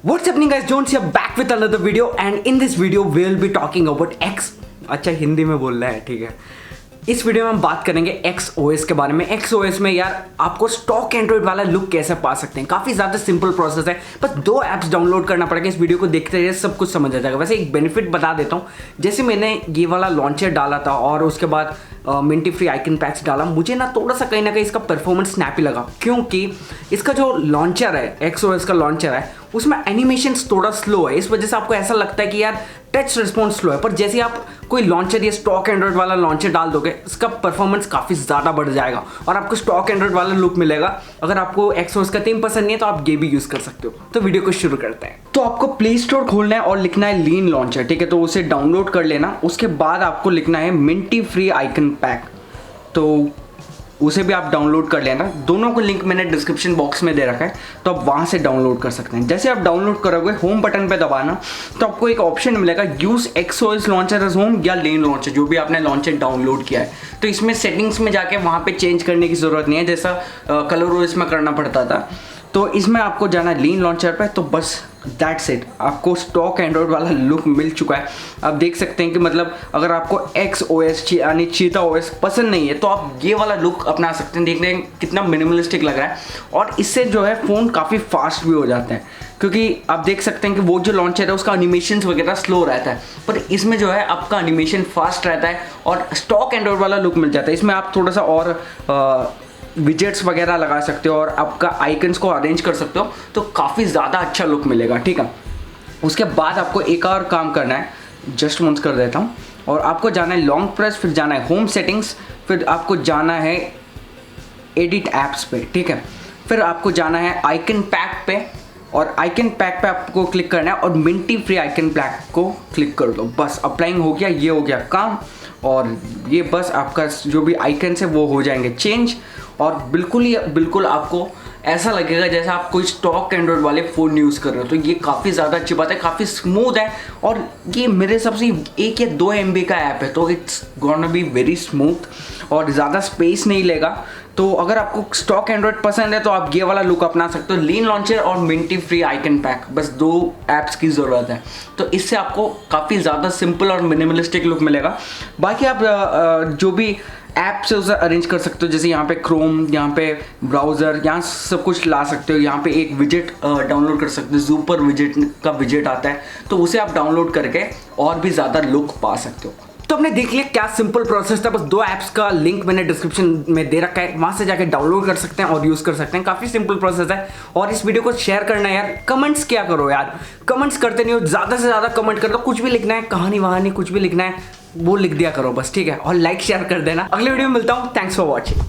What's happening guys, Jones here back with another video and in this video we'll be talking about X। अच्छा हिंदी में बोल रहा है, ठीक है। इस वीडियो में हम बात करेंगे XOS के बारे में। XOS में यार आपको स्टॉक एंड्रॉइड वाला लुक कैसे पा सकते हैं, काफ़ी ज़्यादा सिंपल प्रोसेस है। बस 2 ऐप्स डाउनलोड करना पड़ेगा। इस वीडियो को देखते रहिए, सब कुछ समझ आ जाएगा। वैसे एक बेनिफिट बता देता हूँ, जैसे मैंने ये वाला लॉन्चर डाला था और उसके बाद मिंटी फ्री आइकन पैक्स डाला, मुझे ना थोड़ा सा कहीं ना कहीं इसका परफॉर्मेंस स्नैपी लगा, क्योंकि इसका जो लॉन्चर है, XOS का लॉन्चर है, उसमें एनिमेशंस थोड़ा स्लो है। इस वजह से आपको ऐसा लगता है कि यार टच रिस्पॉन्स स्लो है। पर जैसे आप कोई लॉन्चर या स्टॉक एंड्रॉइड वाला लॉन्चर डाल दोगे, इसका परफॉर्मेंस काफ़ी ज़्यादा बढ़ जाएगा और आपको स्टॉक एंड्रॉइड वाला लुक मिलेगा। अगर आपको XOS का थीम पसंद नहीं है तो आप ये भी यूज़ कर सकते हो। तो वीडियो को शुरू करते हैं। तो आपको प्ले स्टोर खोलना है और लिखना है लीन लॉन्चर, ठीक है। तो उसे डाउनलोड कर लेना। उसके बाद आपको लिखना है मिंटी फ्री आइकन पैक, तो उसे भी आप डाउनलोड कर लेना। दोनों को लिंक मैंने डिस्क्रिप्शन बॉक्स में दे रखा है, तो आप वहाँ से डाउनलोड कर सकते हैं। जैसे आप डाउनलोड करोगे, होम बटन पे दबाना, तो आपको एक ऑप्शन मिलेगा use XOS launcher age home या लेन लॉन्चर, जो भी आपने लॉन्चर डाउनलोड किया है। तो इसमें सेटिंग्स में जाके वहाँ पे चेंज करने की ज़रूरत नहीं है, जैसा कलर OS में करना पड़ता था। तो इसमें आपको जाना है लीन लॉन्चर पे। तो बस दैट्स इट, आपको स्टॉक एंड्रॉइड वाला लुक मिल चुका है। आप देख सकते हैं कि मतलब अगर आपको XOS यानी चीता OS पसंद नहीं है तो आप ये वाला लुक अपना सकते हैं। देखने कितना मिनिमलिस्टिक लग रहा है और इससे जो है फ़ोन काफ़ी फास्ट भी हो जाते हैं, क्योंकि आप देख सकते हैं कि वो जो लॉन्चर है उसका एनिमेशन वगैरह स्लो रहता है, पर इसमें जो है आपका एनिमेशन फास्ट रहता है और स्टॉक एंड्रॉइड वाला लुक मिल जाता है। इसमें आप थोड़ा सा और विजेट्स वगैरह लगा सकते हो और आपका आइकन्स को अरेंज कर सकते हो, तो काफ़ी ज़्यादा अच्छा लुक मिलेगा, ठीक है। उसके बाद आपको एक और काम करना है, जस्ट वंस कर देता हूँ, और आपको जाना है लॉन्ग प्रेस, फिर जाना है होम सेटिंग्स, फिर आपको जाना है एडिट ऐप्स पे, ठीक है। फिर आपको जाना है आइकन पैक पे और आइकन पैक पे आपको क्लिक करना है और मिंटी फ्री आइकन पैक को क्लिक कर दो। बस अप्लाइंग हो गया, ये हो गया काम, और ये बस आपका जो भी आइकन्स है वो हो जाएंगे चेंज, और बिल्कुल आपको ऐसा लगेगा जैसे आप कोई स्टॉक एंड्रॉइड वाले फ़ोन यूज़ कर रहे हो। तो ये काफ़ी ज़्यादा अच्छी बात है, काफ़ी स्मूथ है, और ये मेरे हिसाब से 1 या 2 MB का ऐप है, तो it's gonna be very smooth और ज़्यादा स्पेस नहीं लेगा। तो अगर आपको स्टॉक एंड्रॉइड पसंद है तो आप ये वाला लुक अपना सकते हो, लीन लॉन्चर और मिंटी फ्री आइकन पैक, बस 2 ऐप्स की ज़रूरत है। तो इससे आपको काफ़ी ज़्यादा सिंपल और मिनिमलिस्टिक लुक मिलेगा। बाकी आप जो भी ऐप से उसे अरेंज कर सकते हो, जैसे यहाँ पे क्रोम, यहाँ पे ब्राउज़र, यहाँ सब कुछ ला सकते हो। यहाँ पे एक विजेट डाउनलोड कर सकते हो, ज़ूपर विजेट का विजेट आता है, तो उसे आप डाउनलोड करके और भी ज़्यादा लुक पा सकते हो। तो हमने देख लिया क्या सिंपल प्रोसेस था। बस 2 ऐप्स का लिंक मैंने डिस्क्रिप्शन में दे रखा है, वहाँ से जाके डाउनलोड कर सकते हैं और यूज़ कर सकते हैं। काफ़ी सिंपल प्रोसेस है। और इस वीडियो को शेयर करना है यार, कमेंट्स क्या करो यार, कमेंट्स करते नहीं हो, ज़्यादा से ज़्यादा कमेंट कर दो। कुछ भी लिखना है, कहानी वहानी कुछ भी लिखना है वो लिख दिया करो बस, ठीक है। और लाइक शेयर कर देना। अगले वीडियो में मिलता हूँ। Thanks for watching.